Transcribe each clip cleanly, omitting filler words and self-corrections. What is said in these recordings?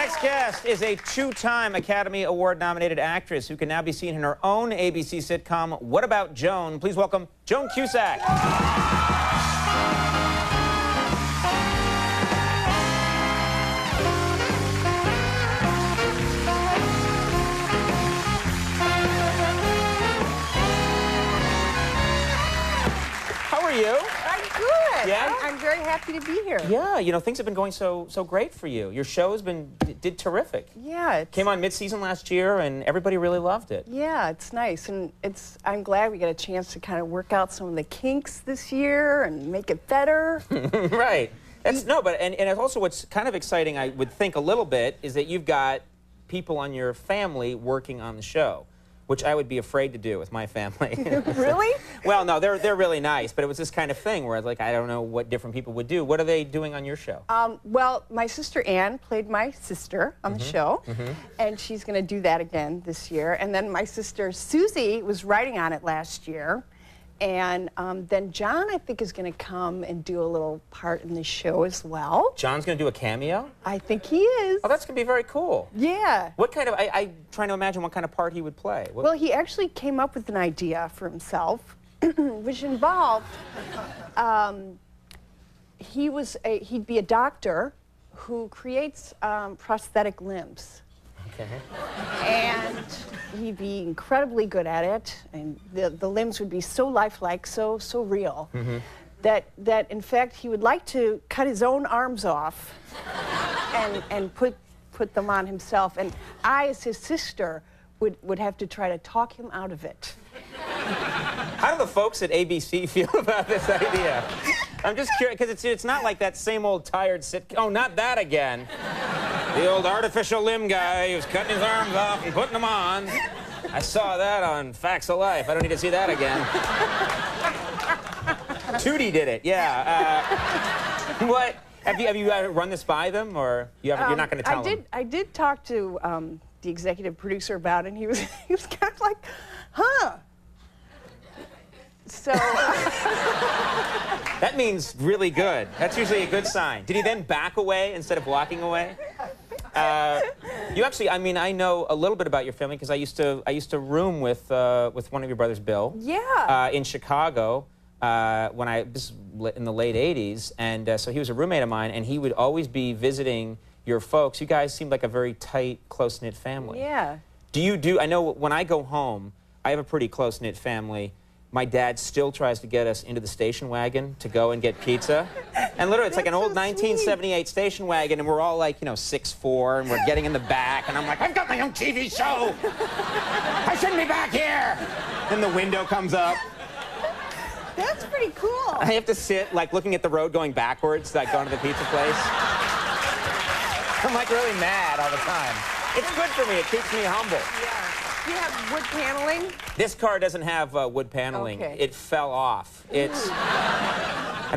next guest is a two-time Academy Award-nominated actress who can now be seen in her own ABC sitcom, What About Joan? Please welcome Joan Cusack. How are you? I'm good. Yeah? I'm very happy to be here. Yeah, you know, things have been going so great for you. Your show's did terrific. Yeah, Came on mid-season last year, and everybody really loved it. Yeah, it's nice, and I'm glad we got a chance to kind of work out some of the kinks this year and make it better. Right. And also what's kind of exciting, I would think a little bit, is that you've got people on your family working on the show, which I would be afraid to do with my family. Really? Well, no, they're really nice, but it was this kind of thing where I don't know what different people would do. What are they doing on your show? Well, my sister Ann played my sister on the show, and she's going to do that again this year. And then my sister Susie was writing on it last year. And then John, I think, is going to come and do a little part in the show as well. John's going to do a cameo? I think he is. Oh, that's going to be very cool. Yeah. What kind of, I'm trying to imagine what kind of part he would play. Well, he actually came up with an idea for himself, which involved, he'd be a doctor who creates prosthetic limbs. Okay. And he'd be incredibly good at it, and the limbs would be so lifelike, so real, that in fact he would like to cut his own arms off and put them on himself. And I, as his sister, would have to try to talk him out of it. How do the folks at ABC feel about this idea? I'm just curious, because it's not like that same old tired sitcom. Oh, not that again. The old artificial limb guy who's cutting his arms off and putting them on. I saw that on Facts of Life. I don't need to see that again. Tootie did it, yeah. What? Have you run this by them, or you're not going to tell them? I did talk to the executive producer about it, and he was kind of like, huh. So that means really good. That's usually a good sign. Did he then back away instead of walking away? You actually, I mean, I know a little bit about your family because I used to room with one of your brothers, Bill. Yeah. In Chicago this in the late '80s, and so he was a roommate of mine, and he would always be visiting your folks. You guys seemed like a very tight, close-knit family. Yeah. I know when I go home, I have a pretty close-knit family. My dad still tries to get us into the station wagon to go and get pizza. And literally, it's like an old 1978 station wagon, and we're all like, 6'4", and we're getting in the back, and I'm like, I've got my own TV show! I shouldn't be back here! Then the window comes up. That's pretty cool. I have to sit, like, looking at the road going backwards, like going to the pizza place. I'm like really mad all the time. It's good for me. It keeps me humble. Yeah. Do you have wood paneling? This car doesn't have wood paneling. Okay. It fell off. And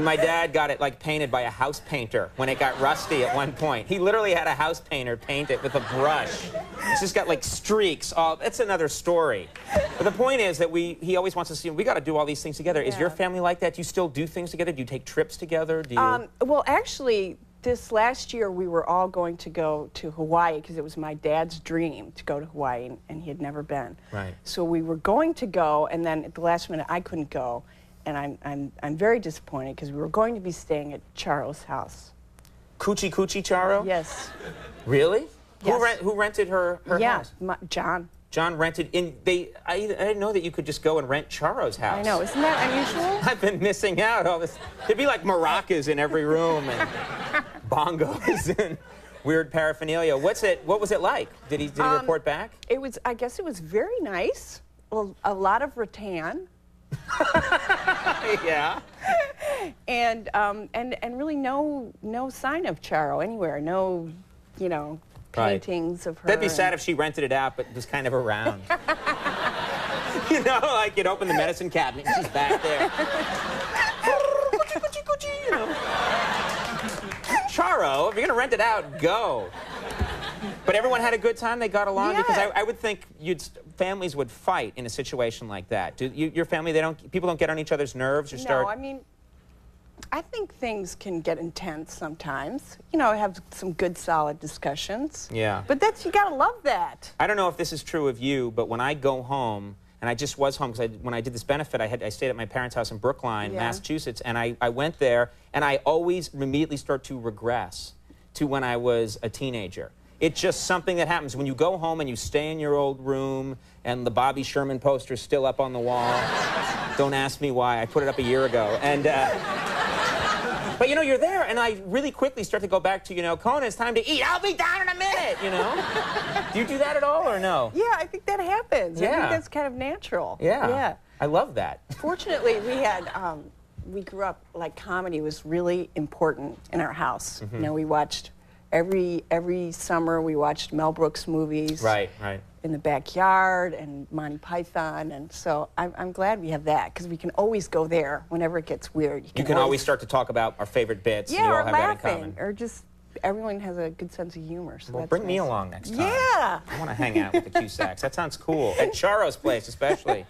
my dad got it like painted by a house painter when it got rusty at one point. He literally had a house painter paint it with a brush. It's just got like streaks. It's another story. But the point is that he always wants to see, we got to do all these things together. Yeah. Is your family like that? Do you still do things together? Do you take trips together? Do you... Well, actually, this last year we were all going to go to Hawaii because it was my dad's dream to go to Hawaii, and he had never been. Right. So we were going to go, and then at the last minute I couldn't go, and I'm very disappointed because we were going to be staying at Charo's house. Coochie Charo? Yes. Really? Yes. Who rented her house? John. John rented in. I didn't know that you could just go and rent Charo's house. I know, isn't that unusual? I've been missing out all this. There'd be like maracas in every room and bongos and weird paraphernalia. What was it like? Did he report back? I guess it was very nice. Well, a lot of rattan. Yeah. And really no sign of Charo anywhere. No, paintings of her. That'd be sad if she rented it out, but was kind of around. Like you'd open the medicine cabinet and she's back there. Charo, if you're gonna rent it out, go. But everyone had a good time. They got along. Yeah. Because I would think families would fight in a situation like that. Your family, people don't get on each other's nerves or start. No, I mean, I think things can get intense sometimes. You know, have some good, solid discussions. Yeah. But you gotta love that. I don't know if this is true of you, but when I go home, and I just was home because when I did this benefit, I stayed at my parents' house in Brookline, Yeah. Massachusetts, and I went there, and I always immediately start to regress to when I was a teenager. It's just something that happens when you go home and you stay in your old room, and the Bobby Sherman poster's still up on the wall. Don't ask me why. I put it up a year ago. And, but, you know, you're there, and I really quickly start to go back to, you know, Conan, it's time to eat. I'll be down in a minute, you know? Do you do that at all, or no? Yeah, I think that happens. I Yeah. think that's kind of natural. Yeah. Yeah. I love that. Fortunately, we grew up, like, comedy was really important in our house. Mm-hmm. You know, we watched every summer, we watched Mel Brooks movies. Right, right. In the backyard, and Monty Python, and so I'm glad we have that, because we can always go there whenever it gets weird. You can always start to talk about our favorite bits, and yeah, you all or have that in laughing, common. or just everyone has a good sense of humor. So Well, that's bring me nice. along next time. Yeah. I want to hang out with the Cusacks. That sounds cool. At Charo's place, especially.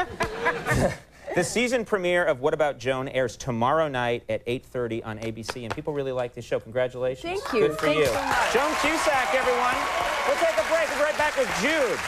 The season premiere of What About Joan airs tomorrow night at 8:30 on ABC, and people really like this show. Congratulations. Thank you. Good for Thanks you. so much. Joan Cusack, everyone. We'll take a break. We'll be right back with Jude.